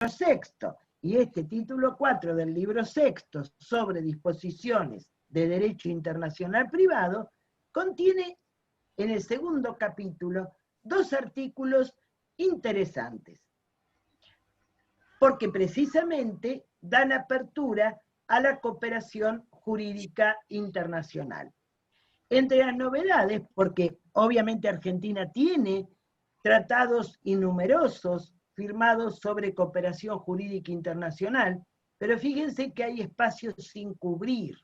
sexto y este título 4 del libro sexto sobre disposiciones de derecho internacional privado contiene en el segundo capítulo 2 artículos interesantes, porque precisamente dan apertura a la cooperación jurídica internacional. Entre las novedades, porque obviamente Argentina tiene tratados innumerosos firmados sobre cooperación jurídica internacional, pero fíjense que hay espacios sin cubrir.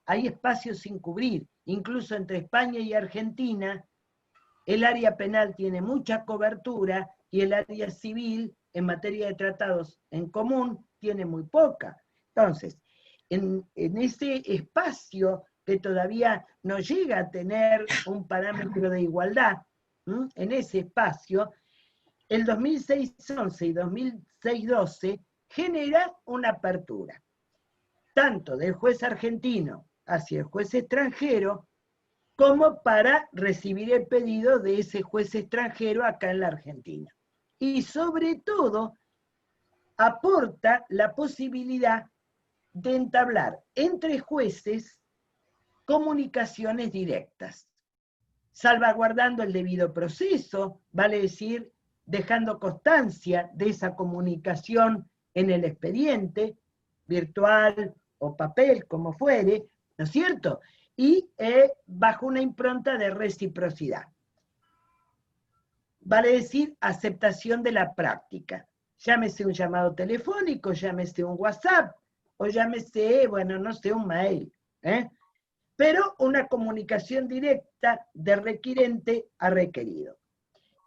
Hay espacios sin cubrir. Incluso entre España y Argentina, el área penal tiene mucha cobertura y el área civil, en materia de tratados en común, tiene muy poca. Entonces, en ese espacio que todavía no llega a tener un parámetro de igualdad, en ese espacio, el 2006-11 y 2006-12 genera una apertura, tanto del juez argentino hacia el juez extranjero, como para recibir el pedido de ese juez extranjero acá en la Argentina. Y sobre todo, aporta la posibilidad de entablar entre jueces comunicaciones directas, salvaguardando el debido proceso, vale decir, dejando constancia de esa comunicación en el expediente, virtual o papel, como fuere, ¿no es cierto? Y bajo una impronta de reciprocidad. Vale decir, aceptación de la práctica. Llámese un llamado telefónico, llámese un WhatsApp, o llámese, bueno, no sé, un mail, pero una comunicación directa de requirente a requerido.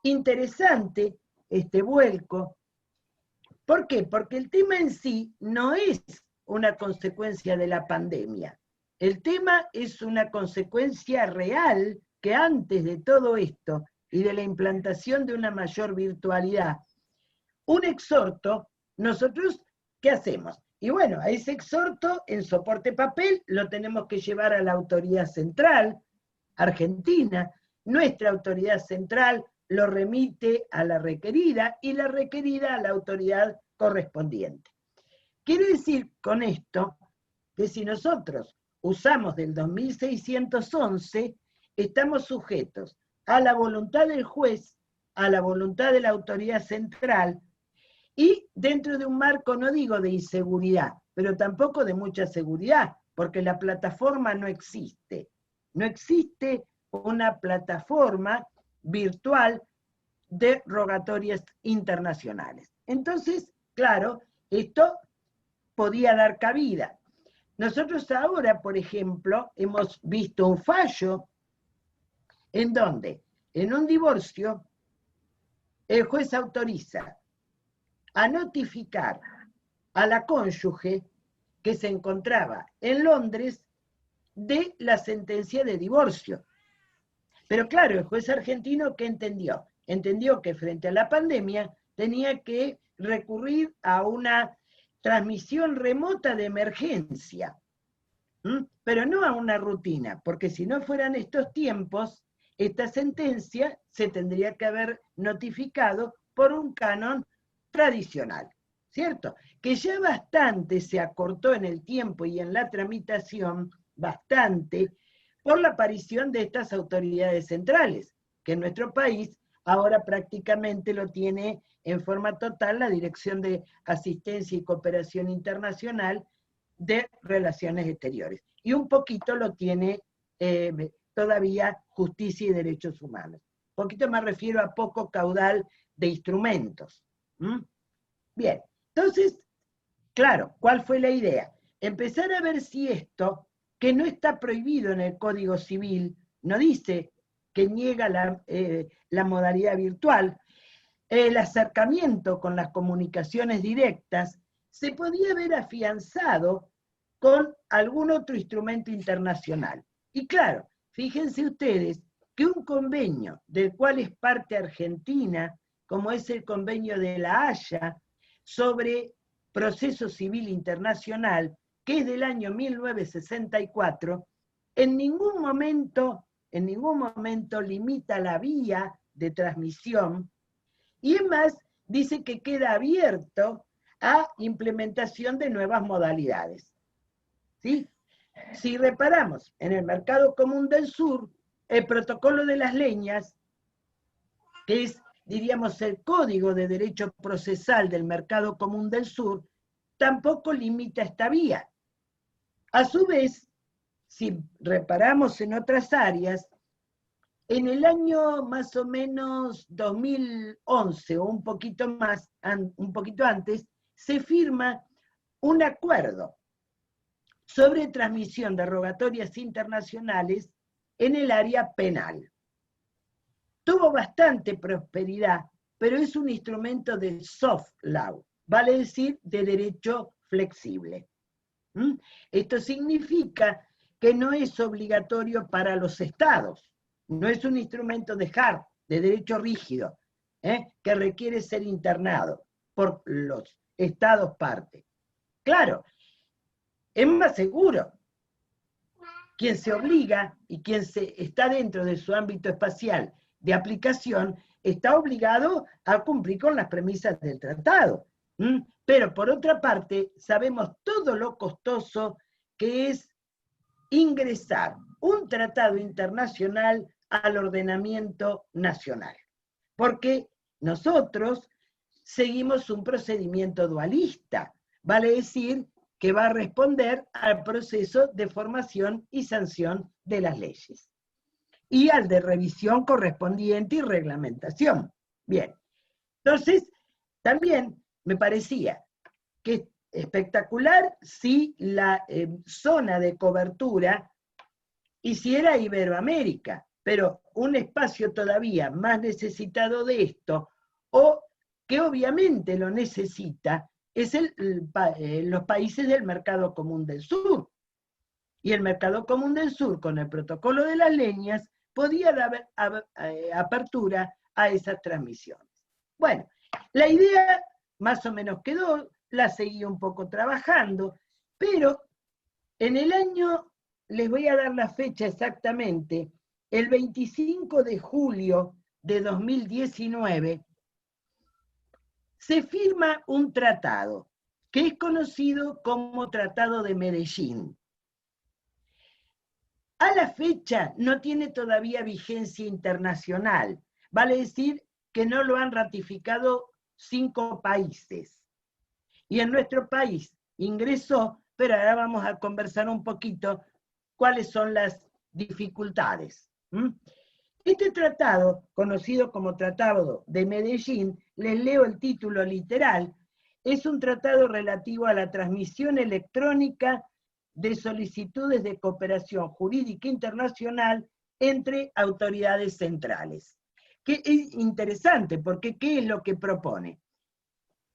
Interesante este vuelco. ¿Por qué? Porque el tema en sí no es una consecuencia de la pandemia. El tema es una consecuencia real que antes de todo esto y de la implantación de una mayor virtualidad, un exhorto, nosotros, ¿qué hacemos? Y bueno, a ese exhorto en soporte papel lo tenemos que llevar a la autoridad central, argentina. Nuestra autoridad central lo remite a la requerida y la requerida a la autoridad correspondiente. Quiere decir con esto que si nosotros usamos del 2611, estamos sujetos a la voluntad del juez, a la voluntad de la autoridad central, y dentro de un marco, no digo de inseguridad, pero tampoco de mucha seguridad, porque la plataforma no existe. No existe una plataforma virtual de rogatorias internacionales. Entonces, claro, esto podía dar cabida. Nosotros ahora, por ejemplo, hemos visto un fallo en donde, en un divorcio, el juez autoriza a notificar a la cónyuge que se encontraba en Londres de la sentencia de divorcio. Pero claro, el juez argentino, ¿qué entendió? Entendió que frente a la pandemia tenía que recurrir a una transmisión remota de emergencia, pero no a una rutina, porque si no fueran estos tiempos, esta sentencia se tendría que haber notificado por un canon tradicional, ¿cierto? Que ya bastante se acortó en el tiempo y en la tramitación, bastante, por la aparición de estas autoridades centrales, que en nuestro país ahora prácticamente lo tiene en forma total la Dirección de Asistencia y Cooperación Internacional de Relaciones Exteriores. Y un poquito lo tiene todavía Justicia y Derechos Humanos. Un poquito me refiero a poco caudal de instrumentos. Bien, entonces, claro, ¿cuál fue la idea? Empezar a ver si esto, que no está prohibido en el Código Civil, no dice que niega la modalidad virtual, el acercamiento con las comunicaciones directas se podía haber afianzado con algún otro instrumento internacional. Y claro, fíjense ustedes que un convenio del cual es parte Argentina, como es el convenio de La Haya sobre proceso civil internacional, que es del año 1964, en ningún momento limita la vía de transmisión, y es más, dice que queda abierto a implementación de nuevas modalidades. ¿Sí? Si reparamos en el Mercado Común del Sur, el protocolo de las leñas, que es, diríamos, el código de derecho procesal del Mercado Común del Sur, tampoco limita esta vía. A su vez, si reparamos en otras áreas, en el año más o menos 2011 o un poquito más, un poquito antes, se firma un acuerdo sobre transmisión de rogatorias internacionales en el área penal. Tuvo bastante prosperidad, pero es un instrumento de soft law, vale decir, de derecho flexible. Esto significa que no es obligatorio para los estados, no es un instrumento de hard, de derecho rígido, que requiere ser internado por los estados parte. Claro, es más seguro. Quien se obliga y quien está dentro de su ámbito espacial de aplicación está obligado a cumplir con las premisas del tratado. Pero por otra parte, sabemos todo lo costoso que es ingresar un tratado internacional al ordenamiento nacional. Porque nosotros seguimos un procedimiento dualista, vale decir que va a responder al proceso de formación y sanción de las leyes y al de revisión correspondiente y reglamentación. Bien, entonces también me parecía que es espectacular si la zona de cobertura hiciera Iberoamérica, pero un espacio todavía más necesitado de esto, o que obviamente lo necesita, es los países del Mercado Común del Sur. Y el Mercado Común del Sur, con el protocolo de las leñas, podía dar apertura a esas transmisiones. Bueno, la idea más o menos quedó, la seguí un poco trabajando, pero en el año, les voy a dar la fecha exactamente, el 25 de julio de 2019, se firma un tratado que es conocido como Tratado de Medellín. A la fecha no tiene todavía vigencia internacional, vale decir que no lo han ratificado 5 países. Y en nuestro país ingresó, pero ahora vamos a conversar un poquito cuáles son las dificultades. Este tratado, conocido como Tratado de Medellín, les leo el título literal, es un tratado relativo a la transmisión electrónica de solicitudes de cooperación jurídica internacional entre autoridades centrales. Que es interesante, porque ¿qué es lo que propone?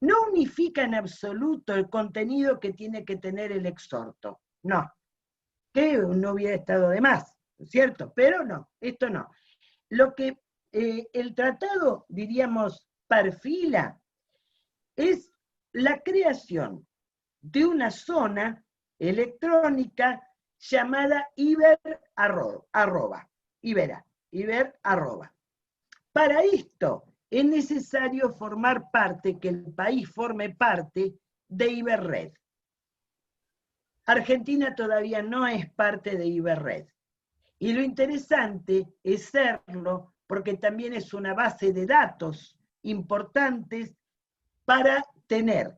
No unifica en absoluto el contenido que tiene que tener el exhorto, no, que no hubiera estado de más, ¿cierto? Pero no, esto no. Lo que el tratado, diríamos, perfila es la creación de una zona electrónica llamada Iber arroba. Para esto es necesario formar parte, que el país forme parte de Iberred. Argentina todavía no es parte de Iberred. Y lo interesante es serlo porque también es una base de datos importantes para tener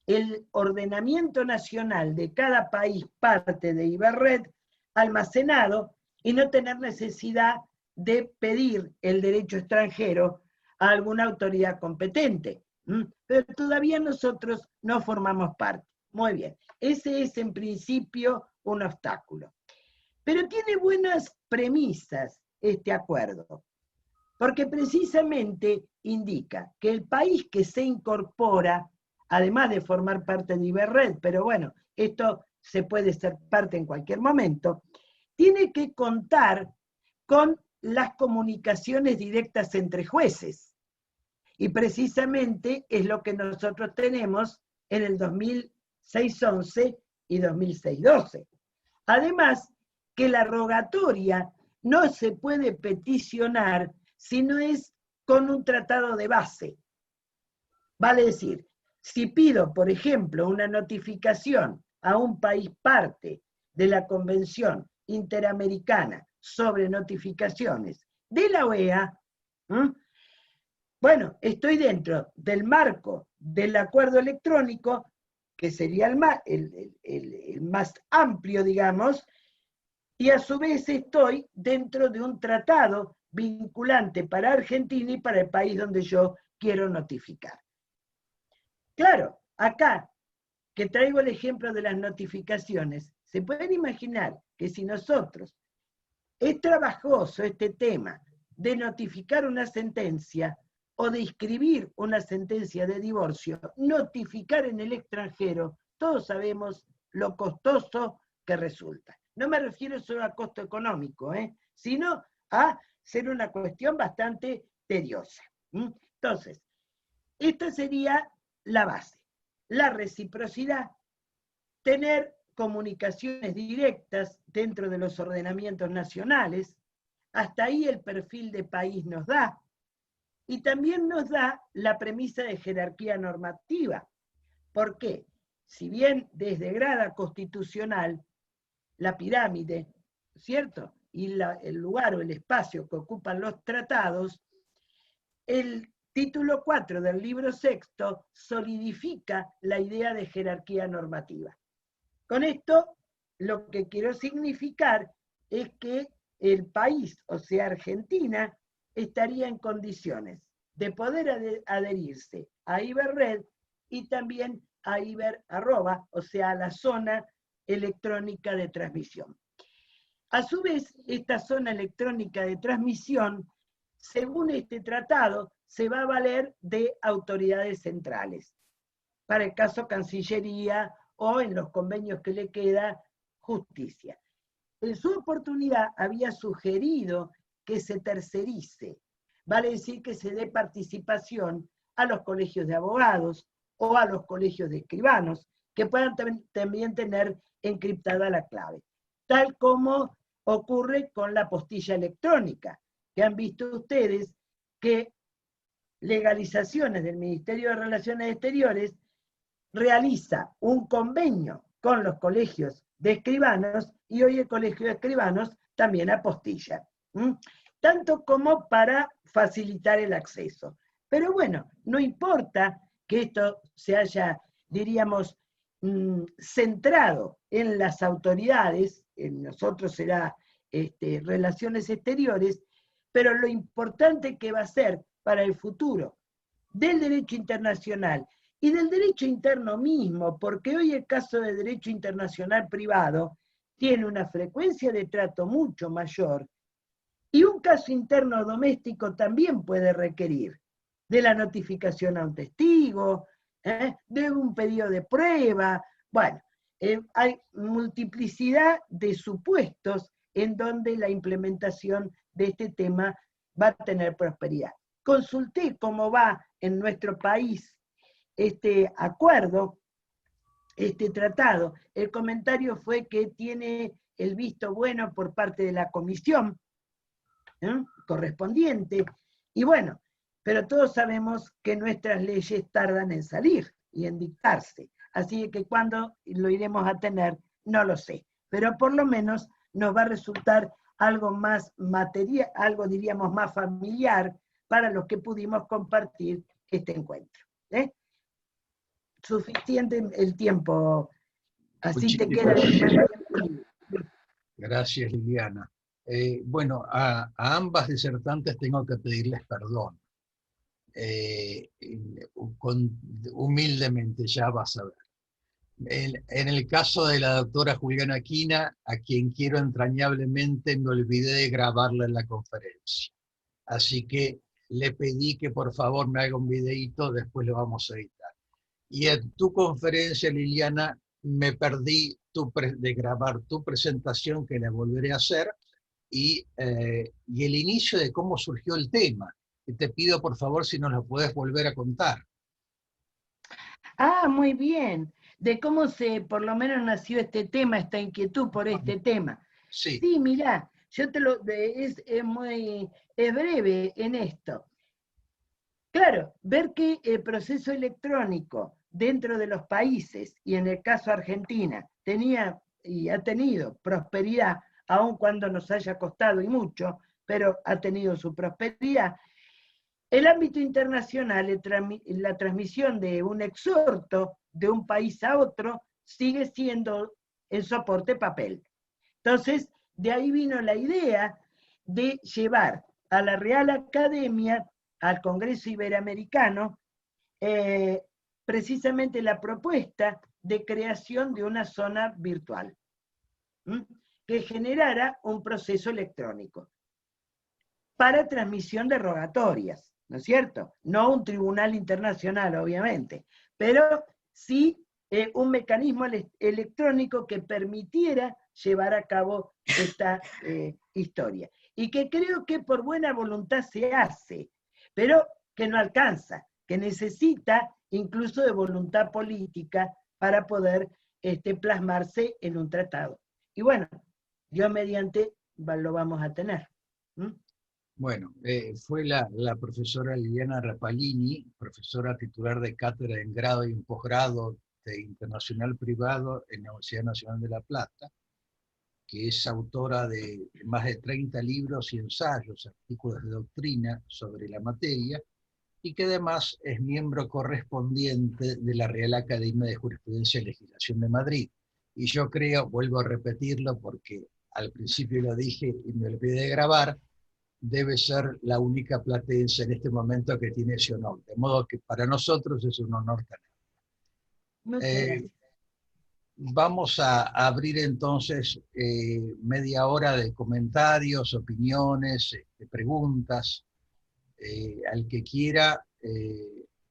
el ordenamiento nacional de cada país parte de Iberred almacenado y no tener necesidad de pedir el derecho extranjero a alguna autoridad competente. Pero todavía nosotros no formamos parte. Muy bien, ese es en principio un obstáculo. Pero tiene buenas premisas este acuerdo, porque precisamente indica que el país que se incorpora, además de formar parte de Iberred, pero bueno, esto se puede ser parte en cualquier momento, tiene que contar con las comunicaciones directas entre jueces. Y precisamente es lo que nosotros tenemos en el 2006-11 y 2006-12. Además, que la rogatoria no se puede peticionar si no es con un tratado de base. Vale decir, si pido, por ejemplo, una notificación a un país parte de la Convención Interamericana sobre Notificaciones de la OEA, ¿eh? Bueno, estoy dentro del marco del acuerdo electrónico, que sería el más amplio, digamos, y a su vez estoy dentro de un tratado vinculante para Argentina y para el país donde yo quiero notificar. Claro, acá, que traigo el ejemplo de las notificaciones, se pueden imaginar que si nosotros es trabajoso este tema de notificar una sentencia o de escribir una sentencia de divorcio, notificar en el extranjero, todos sabemos lo costoso que resulta. No me refiero solo a costo económico, sino a ser una cuestión bastante tediosa. Entonces, esta sería la base. La reciprocidad, tener comunicaciones directas dentro de los ordenamientos nacionales, hasta ahí el perfil de país nos da, y también nos da la premisa de jerarquía normativa. ¿Por qué? Si bien desde grada constitucional, la pirámide, ¿cierto? Y el lugar o el espacio que ocupan los tratados, el título 4 del libro sexto solidifica la idea de jerarquía normativa. Con esto, lo que quiero significar es que el país, o sea, Argentina, estaría en condiciones de poder adherirse a Iberred y también a Iber-Arroba, o sea, a la zona electrónica de transmisión. A su vez, esta zona electrónica de transmisión, según este tratado, se va a valer de autoridades centrales. Para el caso Cancillería o en los convenios que le queda, Justicia. En su oportunidad había sugerido que se tercerice, vale decir que se dé participación a los colegios de abogados o a los colegios de escribanos, que puedan también tener encriptada la clave, tal como ocurre con la postilla electrónica, que han visto ustedes que legalizaciones del Ministerio de Relaciones Exteriores realiza un convenio con los colegios de escribanos y hoy el colegio de escribanos también apostilla, tanto como para facilitar el acceso. Pero bueno, no importa que esto se haya, diríamos, centrado en las autoridades, en nosotros será Relaciones Exteriores, pero lo importante que va a ser para el futuro del derecho internacional y del derecho interno mismo, porque hoy el caso de derecho internacional privado tiene una frecuencia de trato mucho mayor y un caso interno doméstico también puede requerir de la notificación a un testigo, de un pedido de prueba. Bueno, hay multiplicidad de supuestos en donde la implementación de este tema va a tener prosperidad. Consulté cómo va en nuestro país este acuerdo, este tratado. El comentario fue que tiene el visto bueno por parte de la comisión correspondiente, y bueno, pero todos sabemos que nuestras leyes tardan en salir y en dictarse, así que cuando lo iremos a tener, no lo sé, pero por lo menos nos va a resultar algo más material, algo diríamos más familiar para los que pudimos compartir este encuentro. Suficiente el tiempo, así te queda. Gracias, Liliana. Bueno, a ambas disertantes tengo que pedirles perdón. Humildemente, ya vas a ver. En el caso de la doctora Juliana Quina, a quien quiero entrañablemente, me olvidé de grabarla en la conferencia. Así que le pedí que por favor me haga un videíto, después lo vamos a editar. Y en tu conferencia, Liliana, me perdí de grabar tu presentación, que la volveré a hacer, y el inicio de cómo surgió el tema. Y te pido por favor si nos lo puedes volver a contar. Ah, muy bien. De cómo por lo menos nació este tema, esta inquietud por este tema. Sí. Sí, mirá, yo es breve en esto. Claro, ver que el proceso electrónico dentro de los países, y en el caso Argentina, tenía y ha tenido prosperidad, aun cuando nos haya costado y mucho, pero ha tenido su prosperidad. El ámbito internacional, la transmisión de un exhorto de un país a otro, sigue siendo el soporte papel. Entonces, de ahí vino la idea de llevar a la Real Academia, al Congreso Iberoamericano, precisamente la propuesta de creación de una zona virtual, que generara un proceso electrónico para transmisión de rogatorias, ¿no es cierto? No un tribunal internacional, obviamente, pero sí un mecanismo electrónico que permitiera llevar a cabo esta historia. Y que creo que por buena voluntad se hace, pero que no alcanza, que necesita incluso de voluntad política para poder plasmarse en un tratado. Y bueno, Dios mediante lo vamos a tener. Bueno, fue la profesora Liliana Rapalini, profesora titular de cátedra en grado y en posgrado de Internacional Privado en la Universidad Nacional de La Plata, que es autora de más de 30 libros y ensayos, artículos de doctrina sobre la materia, y que además es miembro correspondiente de la Real Academia de Jurisprudencia y Legislación de Madrid. Y yo creo, vuelvo a repetirlo porque al principio lo dije y me olvidé de grabar, debe ser la única platense en este momento que tiene ese honor. De modo que para nosotros es un honor tenerlo. Vamos a abrir entonces media hora de comentarios, opiniones, preguntas. Al que quiera,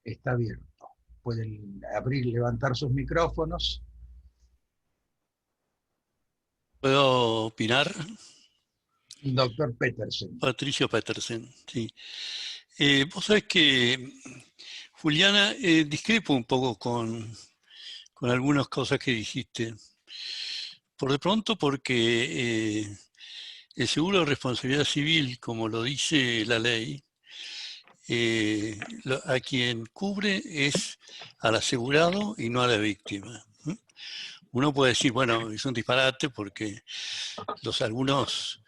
está abierto. Pueden abrir, levantar sus micrófonos. ¿Puedo opinar? Doctor Petersen. Patricio Petersen, sí. Vos sabés que, Juliana, discrepo un poco con algunas cosas que dijiste. Por de pronto porque el seguro de responsabilidad civil, como lo dice la ley, a quien cubre es al asegurado y no a la víctima. Uno puede decir, bueno, es un disparate porque algunos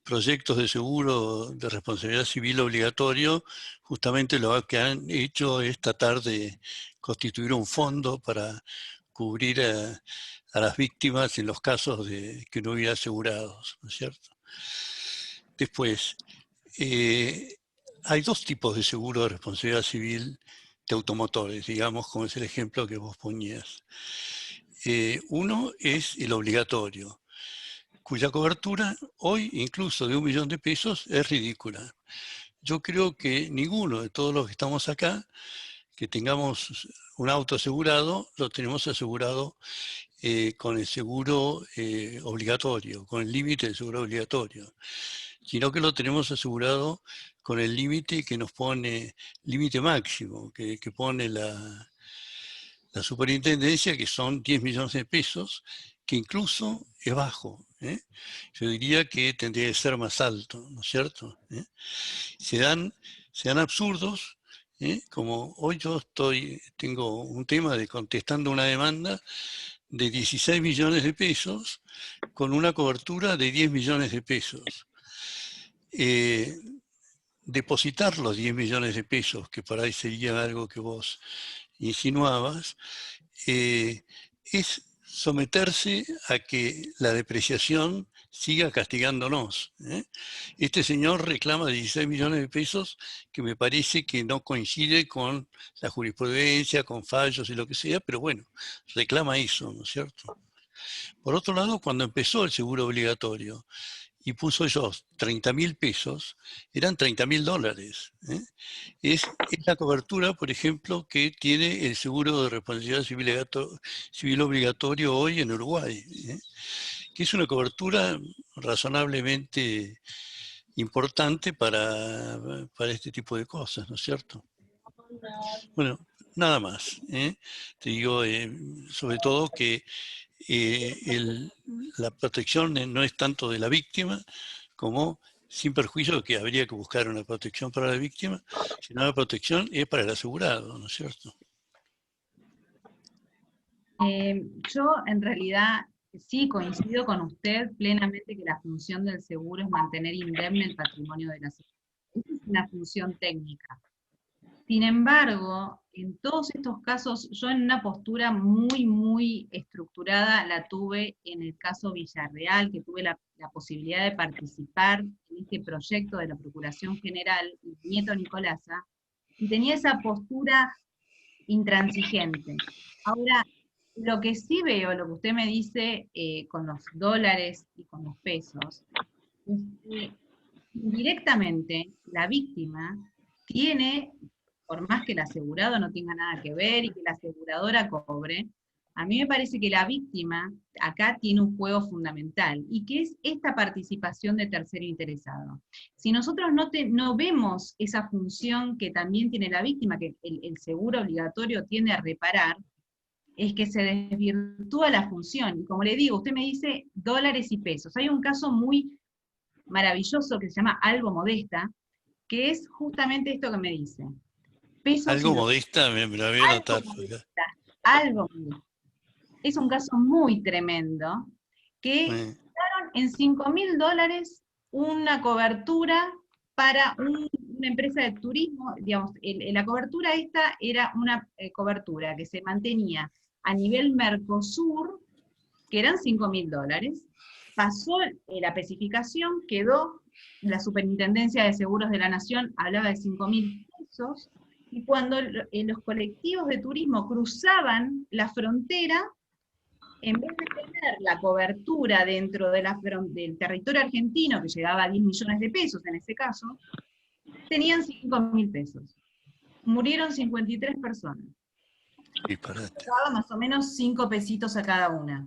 proyectos de seguro de responsabilidad civil obligatorio justamente lo que han hecho es tratar de constituir un fondo para cubrir a las víctimas en los casos de que no hubiera asegurados, ¿no es cierto? Después, hay dos tipos de seguro de responsabilidad civil de automotores, digamos, como es el ejemplo que vos ponías. Uno es el obligatorio, cuya cobertura hoy, incluso de 1 millón de pesos, es ridícula. Yo creo que ninguno de todos los que estamos acá, que tengamos un auto asegurado, lo tenemos asegurado con el seguro obligatorio, con el límite del seguro obligatorio, sino que lo tenemos asegurado con el límite que nos pone, límite máximo, que pone la superintendencia, que son 10 millones de pesos, que incluso es bajo. Yo diría que tendría que ser más alto, ¿no es cierto? Se dan absurdos, como hoy yo tengo un tema de contestando una demanda de 16 millones de pesos con una cobertura de 10 millones de pesos. Depositar los 10 millones de pesos, que por ahí sería algo que vos insinuabas, es someterse a que la depreciación siga castigándonos. Este señor reclama 16 millones de pesos, que me parece que no coincide con la jurisprudencia, con fallos y lo que sea, pero bueno, reclama eso, ¿no es cierto? Por otro lado, cuando empezó el seguro obligatorio y puso ellos 30.000 pesos, eran 30.000 dólares. Es la cobertura, por ejemplo, que tiene el seguro de responsabilidad civil obligatorio hoy en Uruguay, que es una cobertura razonablemente importante para este tipo de cosas, ¿no es cierto? Bueno, nada más. Te digo, sobre todo que la protección no es tanto de la víctima como sin perjuicio de que habría que buscar una protección para la víctima, sino la protección es para el asegurado, ¿no es cierto? Yo en realidad sí coincido con usted plenamente que la función del seguro es mantener indemne el patrimonio de la sociedad. Esa es una función técnica. Sin embargo, en todos estos casos, yo en una postura muy estructurada la tuve en el caso Villarreal, que tuve la posibilidad de participar en este proyecto de la Procuración General, mi nieto Nicolasa, y tenía esa postura intransigente. Ahora, lo que sí veo, lo que usted me dice con los dólares y con los pesos, es que directamente la víctima tiene, por más que el asegurado no tenga nada que ver y que la aseguradora cobre, a mí me parece que la víctima acá tiene un juego fundamental, y que es esta participación de tercero interesado. Si nosotros no vemos esa función que también tiene la víctima, que el seguro obligatorio tiende a reparar, es que se desvirtúa la función. Y como le digo, usted me dice dólares y pesos. Hay un caso muy maravilloso que se llama Algo Modesta, que es justamente esto que me dice. Pesos Algo Modesta, me lo voy a anotar. Algo Modesta. Es un caso muy tremendo, que daron en $5.000 una cobertura para una empresa de turismo. Digamos, la cobertura esta era una cobertura que se mantenía a nivel Mercosur, que eran $5.000, pasó la especificación, quedó, la Superintendencia de Seguros de la Nación hablaba de 5.000 pesos, y cuando los colectivos de turismo cruzaban la frontera, en vez de tener la cobertura dentro de del territorio argentino, que llegaba a 10 millones de pesos en ese caso, tenían 5.000 pesos. Murieron 53 personas. Pagaba más o menos 5 pesitos a cada una.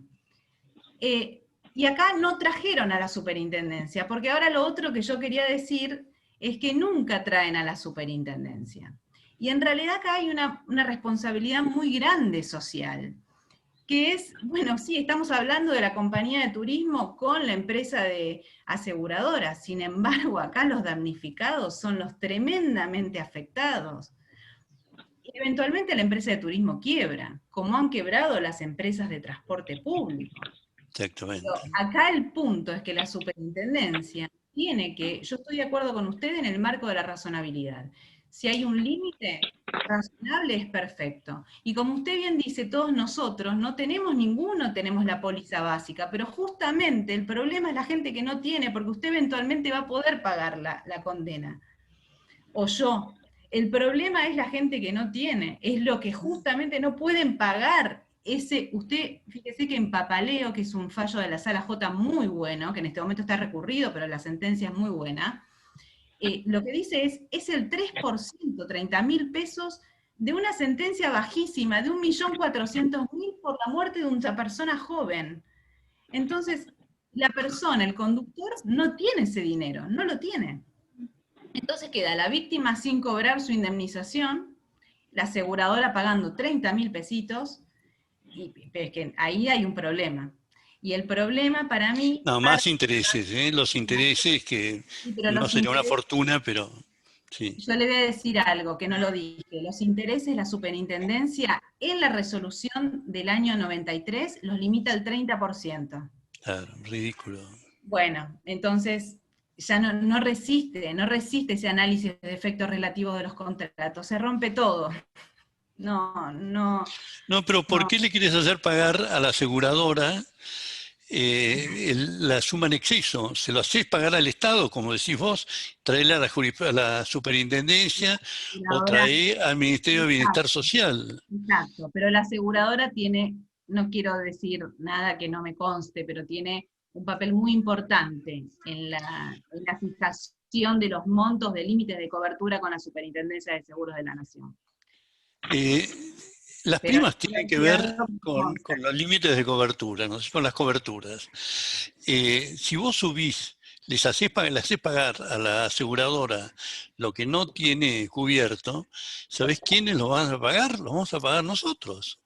Y acá no trajeron a la superintendencia, porque ahora lo otro que yo quería decir es que nunca traen a la superintendencia. Y en realidad acá hay una responsabilidad muy grande social, que es, bueno, sí, estamos hablando de la compañía de turismo con la empresa de aseguradora, sin embargo, acá los damnificados son los tremendamente afectados. Y eventualmente la empresa de turismo quiebra, como han quebrado las empresas de transporte público. Exactamente. Pero acá el punto es que la superintendencia tiene que, yo estoy de acuerdo con usted en el marco de la razonabilidad. Si hay un límite razonable es perfecto. Y como usted bien dice, todos nosotros no tenemos ninguno, tenemos la póliza básica, pero justamente el problema es la gente que no tiene, porque usted eventualmente va a poder pagar la condena. O yo. El problema es la gente que no tiene, es lo que justamente no pueden pagar. Usted, fíjese que en Papaleo, que es un fallo de la Sala J muy bueno, que en este momento está recurrido, pero la sentencia es muy buena, lo que dice es el 3%, 30.000 pesos, de una sentencia bajísima, de 1.400.000 por la muerte de una persona joven. Entonces, la persona, el conductor, no tiene ese dinero, no lo tiene. Entonces queda la víctima sin cobrar su indemnización, la aseguradora pagando 30.000 pesitos, y es que ahí hay un problema. Y el problema para mí... No, más intereses, los intereses que sí, no sería una fortuna, pero sí. Yo le voy a decir algo que no lo dije. Los intereses, la superintendencia, en la resolución del año 93, los limita al 30%. Claro, ridículo. Bueno, entonces ya no resiste ese análisis de efectos relativos de los contratos, se rompe todo. No, pero ¿por qué le quieres hacer pagar a la aseguradora la suma en exceso? Se lo haces pagar al Estado, como decís vos, traerle a la superintendencia o traer al Ministerio de Bienestar Social. Exacto, pero la aseguradora tiene, no quiero decir nada que no me conste, pero tiene un papel muy importante en la fijación de los montos de límites de cobertura con la Superintendencia de Seguros de la Nación. Las primas tienen que ver con los límites de cobertura, ¿no? Con las coberturas. Si vos subís, les haces pagar a la aseguradora lo que no tiene cubierto, ¿sabés quiénes lo van a pagar? Lo vamos a pagar nosotros.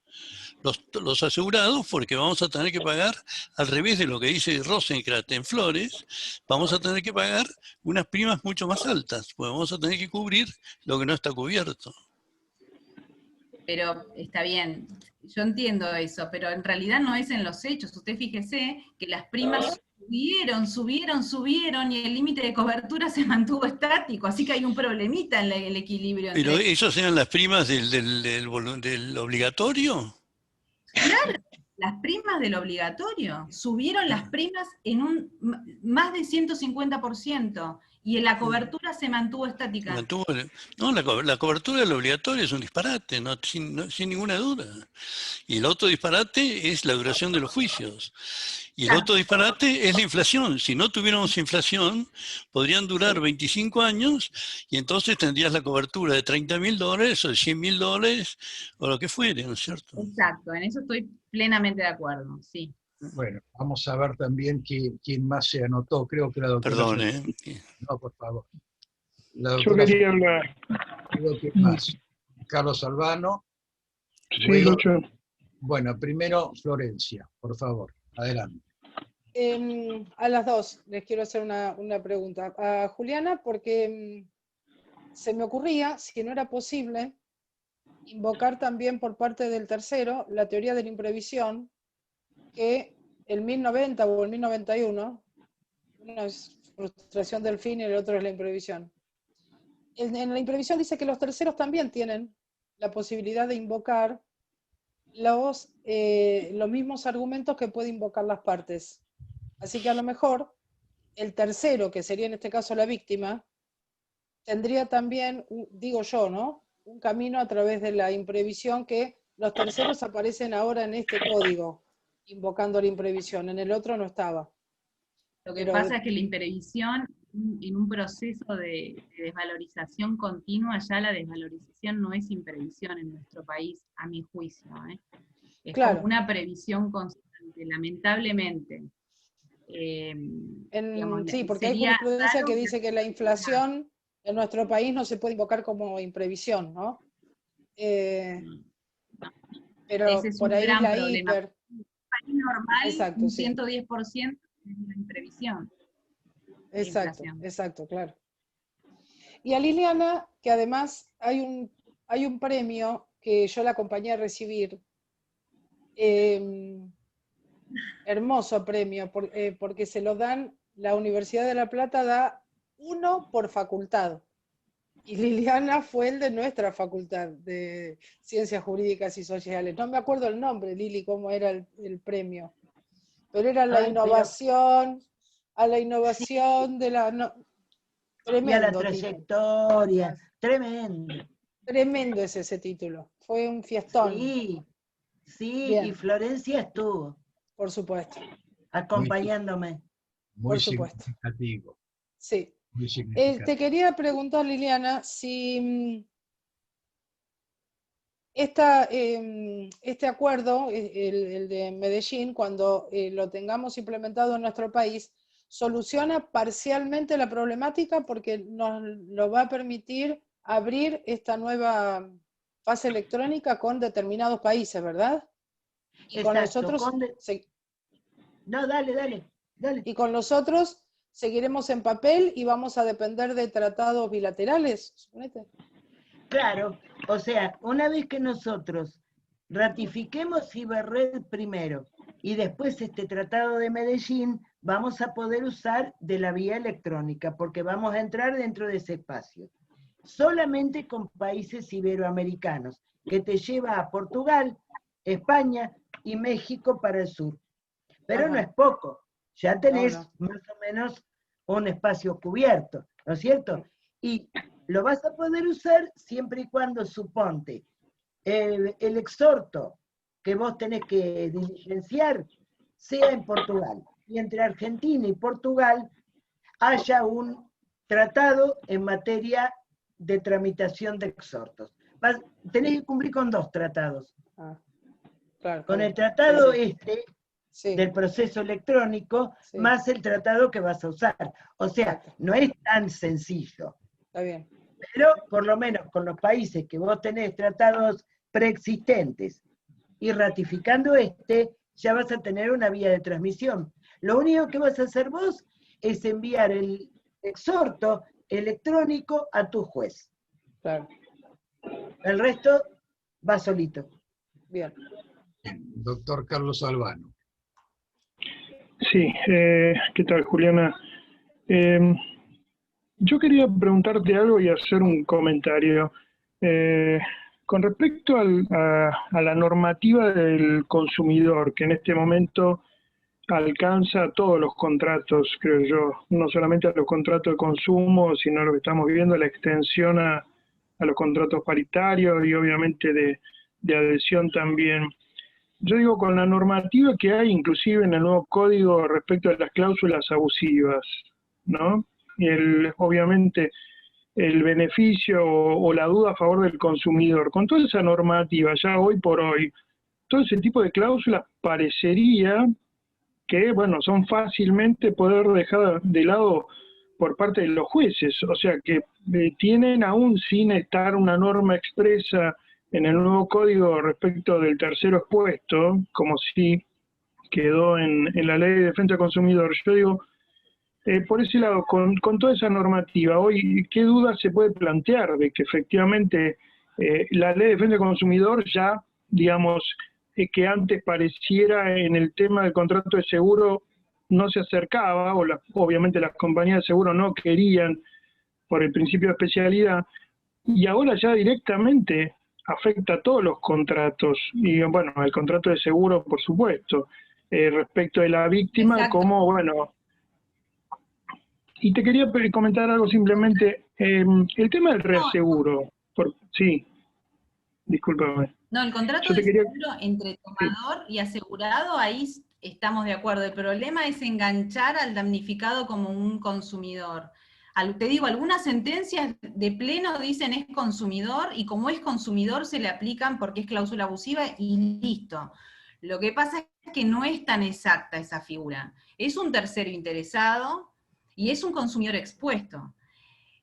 los asegurados, porque vamos a tener que pagar, al revés de lo que dice Rosenkrantz en Flores, vamos a tener que pagar unas primas mucho más altas, porque vamos a tener que cubrir lo que no está cubierto. Pero está bien, yo entiendo eso, pero en realidad no es en los hechos. Usted fíjese que las primas subieron, y el límite de cobertura se mantuvo estático, así que hay un problemita en el equilibrio. ¿Pero esas eran las primas del obligatorio? Claro, las primas del obligatorio. Subieron las primas en más de 150%, y la cobertura se mantuvo estática. La cobertura del obligatorio es un disparate, sin ninguna duda. Y el otro disparate es la duración de los juicios. Y el otro disparate es la inflación. Si no tuviéramos inflación, podrían durar 25 años y entonces tendrías la cobertura de $30.000 o de $100.000 o lo que fuere, ¿no es cierto? Exacto, en eso estoy plenamente de acuerdo, sí. Bueno, vamos a ver también quién más se anotó. Creo que la doctora... Perdón, No, por favor. Yo quería hablar. ¿Qué más? Carlos Albano. Sí, Luego, Lucho. bueno, primero Florencia, por favor. Adelante. A las dos les quiero hacer una pregunta. A Juliana, porque se me ocurría, si no era posible, invocar también por parte del tercero la teoría de la imprevisión, que el 1090 o el 1091, uno es frustración del fin y el otro es la imprevisión. En la imprevisión dice que los terceros también tienen la posibilidad de invocar los mismos argumentos que puede invocar las partes. Así que a lo mejor el tercero, que sería en este caso la víctima, tendría también, digo yo, ¿no?, un camino a través de la imprevisión, que los terceros aparecen ahora en este código, invocando la imprevisión, en el otro no estaba. Lo que pasa es que la imprevisión, en un proceso de desvalorización continua, ya la desvalorización no es imprevisión en nuestro país, a mi juicio. Es claro, como una previsión constante, lamentablemente. Digamos, sí, porque hay jurisprudencia que dice que la inflación en nuestro país no se puede invocar como imprevisión, ¿no? Pero ese es por un ahí gran la problema. hiper... En un país normal, exacto, un sí. 110% es la imprevisión. Exacto, exacto, claro. Y a Liliana, que además hay un premio que yo la acompañé a recibir, hermoso premio, porque se lo dan, la Universidad de La Plata da 1 por facultad. Y Liliana fue el de nuestra facultad de Ciencias Jurídicas y Sociales. No me acuerdo el nombre, Lili, cómo era el premio. Pero era la innovación, a la innovación de la... No, tremendo. Y a la trayectoria, tremendo. Tremendo es ese título. Fue un fiestón. Sí, sí, bien. Y Florencia estuvo. Por supuesto. Acompañándome. Muy por supuesto. Significativo. Sí. Muy significativo. Te quería preguntar, Liliana, si este acuerdo, el de Medellín, cuando lo tengamos implementado en nuestro país, soluciona parcialmente la problemática, porque nos lo va a permitir abrir esta nueva fase electrónica con determinados países, ¿verdad? Y exacto, con nosotros... No, dale. Y con los otros seguiremos en papel y vamos a depender de tratados bilaterales, suponete. Claro, o sea, una vez que nosotros ratifiquemos Ciberred primero y después este Tratado de Medellín, vamos a poder usar de la vía electrónica, porque vamos a entrar dentro de ese espacio. Solamente con países iberoamericanos, que te lleva a Portugal, España y México para el sur. Pero no es poco, ya tenés más o menos un espacio cubierto, ¿no es cierto? Y lo vas a poder usar siempre y cuando, suponte, el exhorto que vos tenés que diligenciar sea en Portugal. Y entre Argentina y Portugal haya un tratado en materia de tramitación de exhortos. Tenés que cumplir con 2 tratados. Claro, con el tratado sí. del proceso electrónico, sí, más el tratado que vas a usar. O sea, no es tan sencillo. Está bien. Pero por lo menos con los países que vos tenés tratados preexistentes y ratificando ya vas a tener una vía de transmisión. Lo único que vas a hacer vos es enviar el exhorto electrónico a tu juez. Claro. El resto va solito. Bien. Doctor Carlos Albano. Sí, ¿qué tal, Juliana? Yo quería preguntarte algo y hacer un comentario. Con respecto a la normativa del consumidor, que en este momento alcanza todos los contratos, creo yo, no solamente a los contratos de consumo, sino a lo que estamos viendo, la extensión a los contratos paritarios y obviamente de adhesión también. Yo digo, con la normativa que hay, inclusive en el nuevo código respecto a las cláusulas abusivas, ¿no? Y obviamente el beneficio o la duda a favor del consumidor, con toda esa normativa, ya hoy por hoy, todo ese tipo de cláusulas parecería que, bueno, son fácilmente poder dejar de lado por parte de los jueces, o sea que tienen, aún sin estar una norma expresa en el nuevo código respecto del tercero expuesto, como si quedó en la ley de defensa del consumidor, yo digo, por ese lado, con toda esa normativa, hoy, ¿qué duda se puede plantear de que efectivamente la ley de defensa del consumidor ya, digamos, que antes pareciera en el tema del contrato de seguro no se acercaba, o obviamente las compañías de seguro no querían por el principio de especialidad, y ahora ya directamente afecta a todos los contratos, y bueno, el contrato de seguro, por supuesto, respecto de la víctima, Exacto. como, bueno... Y te quería comentar algo simplemente, el tema del reaseguro, sí, discúlpame. No, el contrato Yo te de quería... seguro entre tomador y asegurado, ahí estamos de acuerdo. El problema es enganchar al damnificado como un consumidor. Te digo, algunas sentencias de pleno dicen es consumidor, y como es consumidor se le aplican porque es cláusula abusiva y listo. Lo que pasa es que no es tan exacta esa figura. Es un tercero interesado y es un consumidor expuesto.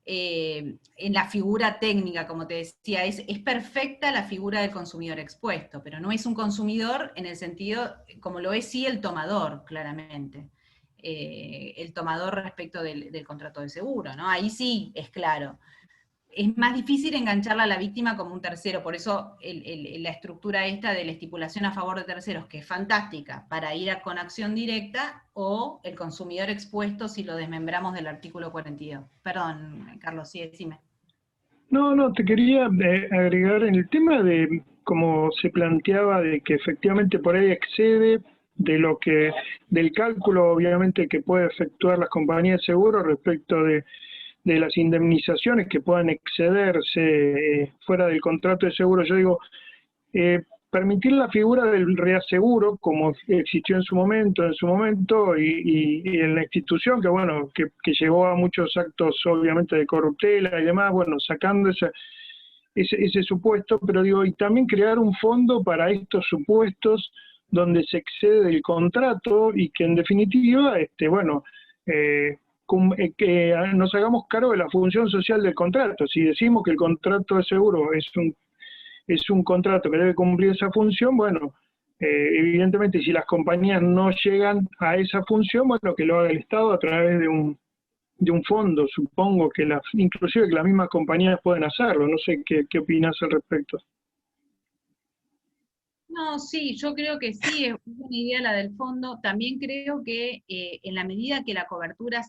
En la figura técnica, como te decía, es perfecta la figura del consumidor expuesto, pero no es un consumidor en el sentido, como lo es sí el tomador, claramente. El tomador respecto del contrato de seguro, ¿no? Ahí sí es claro. Es más difícil engancharla a la víctima como un tercero, por eso la estructura esta de la estipulación a favor de terceros, que es fantástica, para ir con acción directa, o el consumidor expuesto si lo desmembramos del artículo 42. Perdón, Carlos, sí, decime. No, te quería agregar en el tema de cómo se planteaba de que efectivamente por ahí excede del cálculo obviamente que puede efectuar las compañías de seguro respecto de las indemnizaciones que puedan excederse fuera del contrato de seguro. Yo digo, permitir la figura del reaseguro como existió en su momento y en la institución que bueno, que llegó a muchos actos obviamente de corruptela y demás, bueno, sacando ese supuesto, pero digo, y también crear un fondo para estos supuestos donde se excede del contrato y que en definitiva, bueno, que nos hagamos cargo de la función social del contrato. Si decimos que el contrato de seguro es un contrato que debe cumplir esa función, bueno, evidentemente si las compañías no llegan a esa función, bueno, que lo haga el Estado a través de un fondo, supongo que inclusive que las mismas compañías pueden hacerlo. No sé qué opinas al respecto. No, sí, yo creo que sí, es una idea la del fondo. También creo que en la medida que la cobertura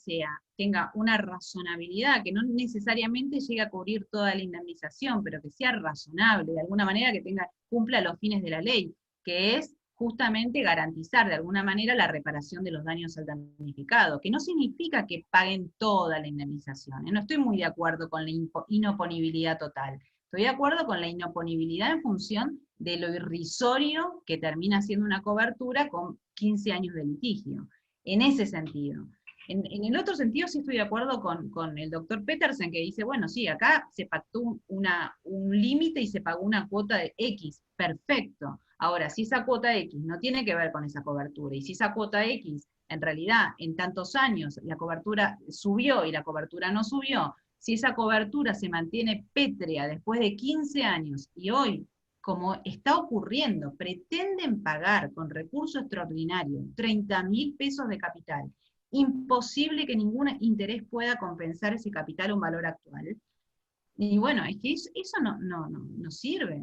tenga una razonabilidad, que no necesariamente llegue a cubrir toda la indemnización, pero que sea razonable, de alguna manera que cumpla los fines de la ley, que es justamente garantizar de alguna manera la reparación de los daños al damnificado, que no significa que paguen toda la indemnización. No estoy muy de acuerdo con la inoponibilidad total. Estoy de acuerdo con la inoponibilidad en función de lo irrisorio que termina siendo una cobertura con 15 años de litigio. En ese sentido. En el otro sentido sí estoy de acuerdo con el doctor Petersen, que dice, bueno, sí, acá se pactó un límite y se pagó una cuota de X. Perfecto. Ahora, si esa cuota X no tiene que ver con esa cobertura, y si esa cuota X, en realidad, en tantos años, la cobertura subió y la cobertura no subió, si esa cobertura se mantiene pétrea después de 15 años y hoy como está ocurriendo, pretenden pagar con recurso extraordinario 30.000 pesos de capital, imposible que ningún interés pueda compensar ese capital a un valor actual. Y bueno, es que eso no sirve.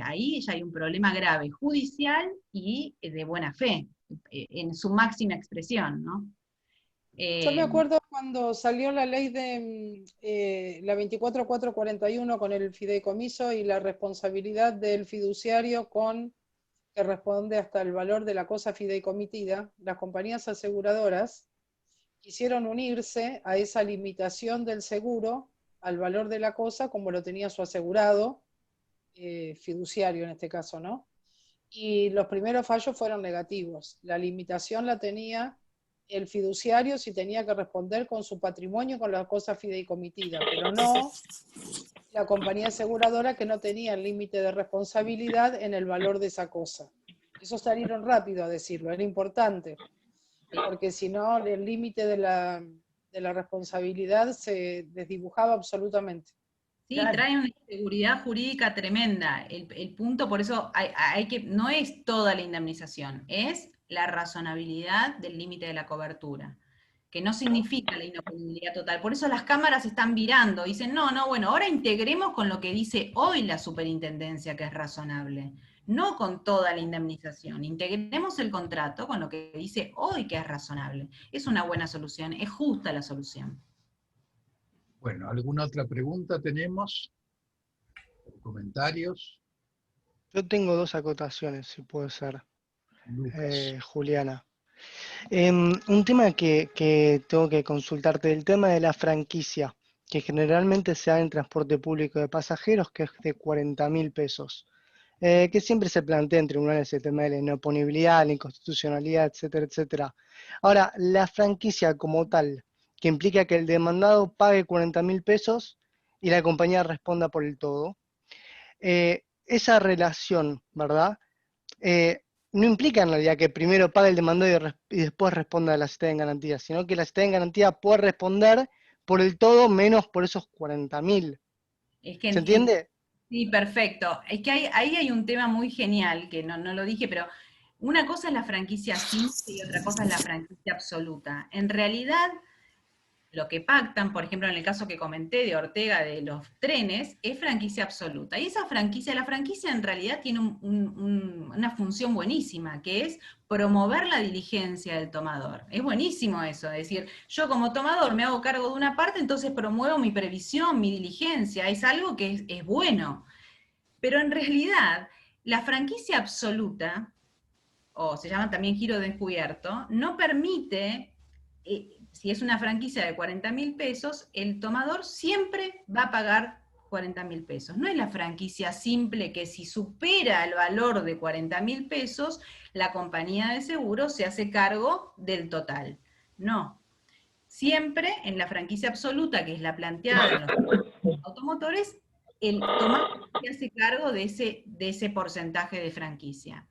Ahí ya hay un problema grave, judicial y de buena fe, en su máxima expresión, ¿no? Yo me acuerdo cuando salió la ley de la 24441 con el fideicomiso y la responsabilidad del fiduciario que responde hasta el valor de la cosa fideicomitida, las compañías aseguradoras quisieron unirse a esa limitación del seguro al valor de la cosa como lo tenía su asegurado, fiduciario en este caso, ¿no? Y los primeros fallos fueron negativos. La limitación la tenía el fiduciario si tenía que responder con su patrimonio con la cosa fideicomitida, pero no la compañía aseguradora que no tenía el límite de responsabilidad en el valor de esa cosa. Eso salieron rápido a decirlo, era importante, porque si no el límite de la responsabilidad se desdibujaba absolutamente. Sí, trae una inseguridad jurídica tremenda. El punto, por eso no es toda la indemnización, es la razonabilidad del límite de la cobertura, que no significa la inoponibilidad total. Por eso las cámaras están virando, dicen, bueno, ahora integremos con lo que dice hoy la superintendencia que es razonable, no con toda la indemnización. Integremos el contrato con lo que dice hoy que es razonable. Es una buena solución, es justa la solución. Bueno, ¿alguna otra pregunta tenemos? ¿Comentarios? Yo tengo dos acotaciones, si puede ser, Juliana. Un tema que tengo que consultarte, el tema de la franquicia, que generalmente se da en transporte público de pasajeros, que es de 40.000 pesos, que siempre se plantea en tribunales el tema de la inoponibilidad, la inconstitucionalidad, etcétera, etcétera. Ahora, la franquicia como tal, que implica que el demandado pague 40.000 pesos y la compañía responda por el todo, esa relación, ¿verdad? No implica en realidad que primero pague el demandado y después responda a la CTA en garantía, sino que la CTA en garantía puede responder por el todo menos por esos 40.000. ¿Se entiende? Sí, perfecto. Es que ahí hay un tema muy genial, que no lo dije, pero una cosa es la franquicia simple y otra cosa es la franquicia absoluta. En realidad, lo que pactan, por ejemplo, en el caso que comenté de Ortega de los trenes, es franquicia absoluta. Y esa franquicia, la franquicia en realidad tiene una función buenísima, que es promover la diligencia del tomador. Es buenísimo eso, es decir, yo como tomador me hago cargo de una parte, entonces promuevo mi previsión, mi diligencia, es algo que es bueno. Pero en realidad, la franquicia absoluta, o se llama también giro descubierto, no permite... si es una franquicia de 40.000 pesos, el tomador siempre va a pagar 40.000 pesos. No es la franquicia simple que si supera el valor de 40.000 pesos, la compañía de seguro se hace cargo del total. No. Siempre en la franquicia absoluta, que es la planteada en los automotores, el tomador se hace cargo de ese porcentaje de franquicia.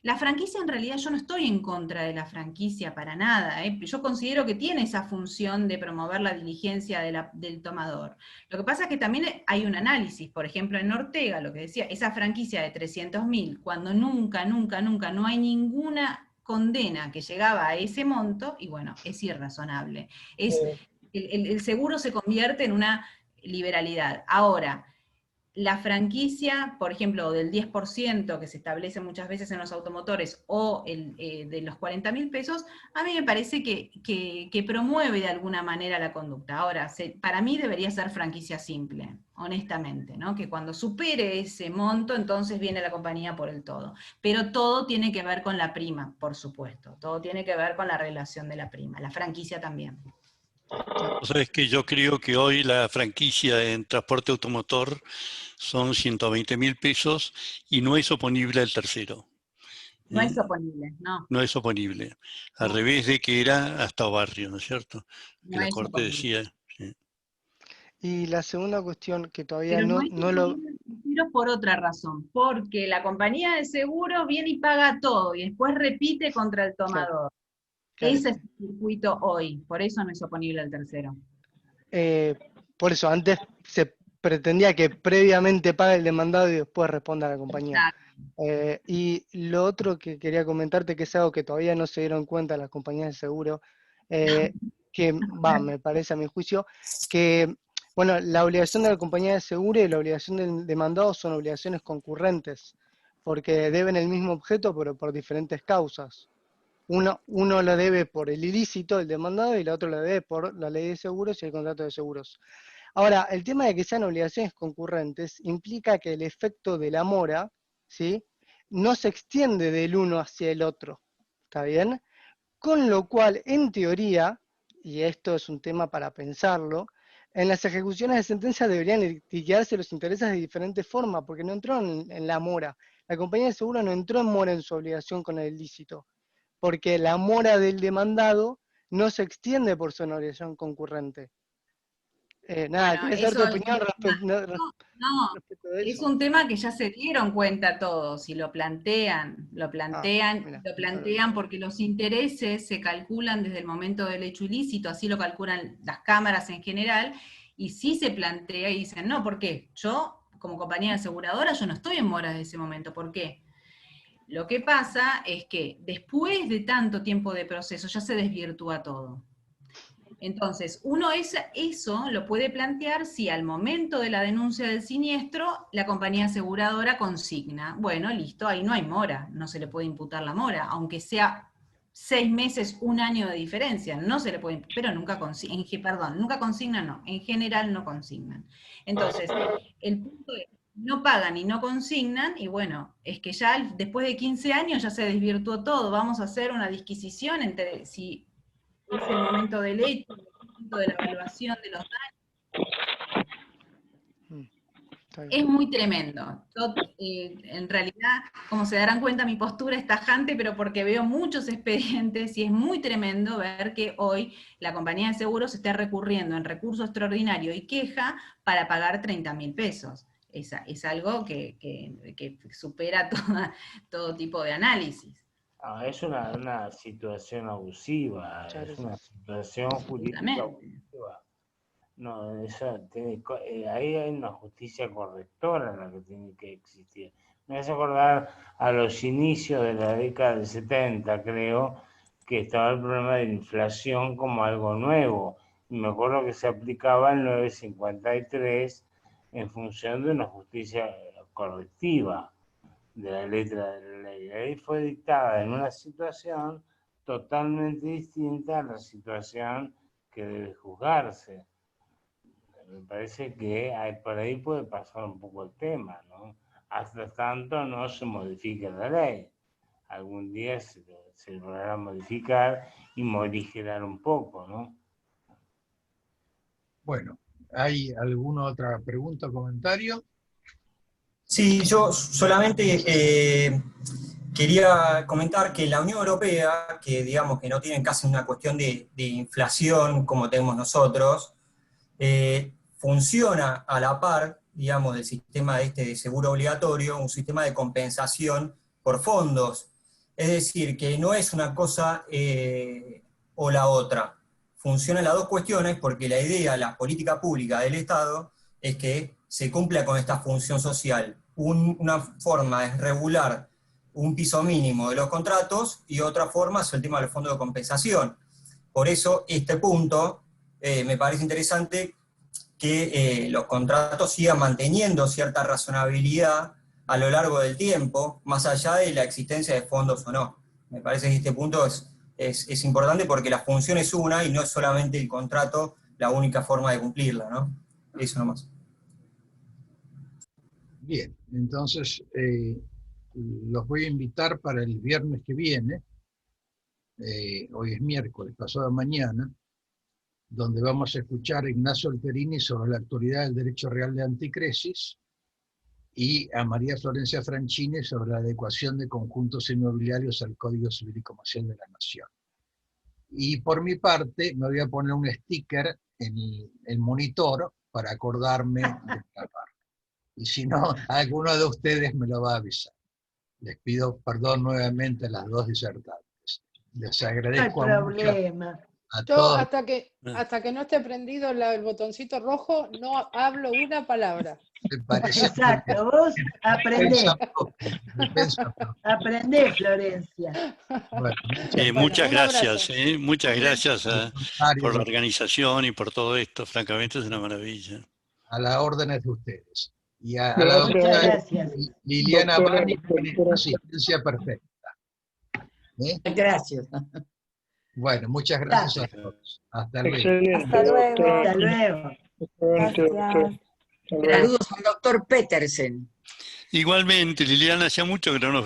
La franquicia, en realidad, yo no estoy en contra de la franquicia para nada. Yo considero que tiene esa función de promover la diligencia del tomador. Lo que pasa es que también hay un análisis, por ejemplo, en Ortega, lo que decía, esa franquicia de 300.000, cuando nunca no hay ninguna condena que llegaba a ese monto, y bueno, es irrazonable. El seguro se convierte en una liberalidad. Ahora, la franquicia, por ejemplo, del 10% que se establece muchas veces en los automotores, o de los 40.000 pesos, a mí me parece que promueve de alguna manera la conducta. Ahora, para mí debería ser franquicia simple, honestamente, ¿no? Que cuando supere ese monto, entonces viene la compañía por el todo. Pero todo tiene que ver con la prima, por supuesto. Todo tiene que ver con la relación de la prima. La franquicia también. Sabes que yo creo que hoy la franquicia en transporte automotor son 120.000 pesos y no es oponible al tercero. No es oponible, no. No es oponible. Al revés de que era hasta barrio, ¿no es cierto? Que la Corte decía. Sí. Y la segunda cuestión que todavía Pero no lo... por otra razón, porque la compañía de seguro viene y paga todo y después repite contra el tomador. Claro. Ese es el circuito hoy, por eso no es oponible al tercero. Por eso, antes se pretendía que previamente pague el demandado y después responda a la compañía. Y lo otro que quería comentarte, que es algo que todavía no se dieron cuenta las compañías de seguro, que me parece a mi juicio, que bueno, la obligación de la compañía de seguro y la obligación del demandado son obligaciones concurrentes, porque deben el mismo objeto pero por diferentes causas. Uno la debe por el ilícito, el demandado, y la otra la debe por la ley de seguros y el contrato de seguros. Ahora, el tema de que sean obligaciones concurrentes implica que el efecto de la mora, ¿sí?, no se extiende del uno hacia el otro, ¿está bien? Con lo cual, en teoría, y esto es un tema para pensarlo, en las ejecuciones de sentencia deberían litigarse los intereses de diferentes formas, porque no entró en la mora. La compañía de seguro no entró en mora en su obligación con el ilícito, porque la mora del demandado no se extiende por su obligación concurrente. Nada, Bueno, ¿querés dar tu eso opinión no, respecto de es eso? un tema que ya se dieron cuenta todos y lo plantean Mira. porque los intereses se calculan desde el momento del hecho ilícito, así lo calculan las cámaras en general, y sí se plantea y dicen, no, ¿por qué? Yo, como compañía aseguradora, yo no estoy en mora desde ese momento, ¿por qué? Lo que pasa es que después de tanto tiempo de proceso ya se desvirtúa todo. Entonces, uno eso lo puede plantear si al momento de la denuncia del siniestro la compañía aseguradora consigna. Bueno, listo, ahí no hay mora, no se le puede imputar la mora, aunque sea 6 meses, 1 año de diferencia, no se le puede, pero nunca consignan, no, en general no consignan. Entonces, el punto es, no pagan y no consignan, y bueno, es que ya después de 15 años ya se desvirtuó todo, vamos a hacer una disquisición entre si es el momento del hecho, el momento de la evaluación de los daños. Es muy tremendo. Yo, en realidad, como se darán cuenta, mi postura es tajante, pero porque veo muchos expedientes y es muy tremendo ver que hoy la compañía de seguros está recurriendo en recurso extraordinario y queja para pagar 30.000 pesos. Es algo que supera todo tipo de análisis. Es una situación abusiva, es una situación jurídica abusiva. No, ahí hay una justicia correctora en la que tiene que existir. Me hace acordar a los inicios de la década del 70, creo, que estaba el problema de la inflación como algo nuevo. Y me acuerdo que se aplicaba el 953 en función de una justicia correctiva de la letra de la ley. La ley fue dictada en una situación totalmente distinta a la situación que debe juzgarse. Me parece que por ahí puede pasar un poco el tema, ¿no? Hasta tanto no se modifique la ley. Algún día se logrará modificar y morigerar un poco, ¿no? Bueno, ¿hay alguna otra pregunta o comentario? Sí, yo solamente quería comentar que la Unión Europea, que digamos que no tienen casi una cuestión de inflación como tenemos nosotros, funciona a la par, digamos, del sistema de seguro obligatorio, un sistema de compensación por fondos. Es decir, que no es una cosa o la otra. Funcionan las dos cuestiones porque la idea, la política pública del Estado, es que se cumpla con esta función social. Una forma es regular un piso mínimo de los contratos y otra forma es el tema del fondo de compensación. Por eso este punto me parece interesante que los contratos sigan manteniendo cierta razonabilidad a lo largo del tiempo, más allá de la existencia de fondos o no. Me parece que este punto es importante porque la función es una y no es solamente el contrato la única forma de cumplirla, ¿no? Eso nomás. Bien, entonces los voy a invitar para el viernes que viene, hoy es miércoles, pasado mañana, donde vamos a escuchar a Ignacio Alterini sobre la actualidad del derecho real de anticresis y a María Florencia Franchini sobre la adecuación de conjuntos inmobiliarios al Código Civil y Comercial de la Nación. Y por mi parte me voy a poner un sticker en el monitor para acordarme de grabar. Y si no, alguno de ustedes me lo va a avisar. Les pido perdón nuevamente a las dos disertantes. Les agradezco Yo todos. hasta que no esté prendido el botoncito rojo, no hablo una palabra. Me parece Exacto, vos aprendés. defensa propia. Aprendés, Florencia. Bueno, Muchas un abrazo. gracias, muchas gracias al contrario, por la organización y por todo esto. Francamente es una maravilla. a las órdenes de ustedes. Y a la Gracias. Muchas doctora gracias. Liliana Doctora, Bani, doctora. asistencia perfecta. Gracias. Bueno, muchas gracias a todos. Hasta luego. Excelente, Hasta luego. doctora. Hasta luego. Excelente, doctor. Gracias. Hasta luego. Saludos al doctor Petersen. Igualmente, Liliana, hacía mucho que no nos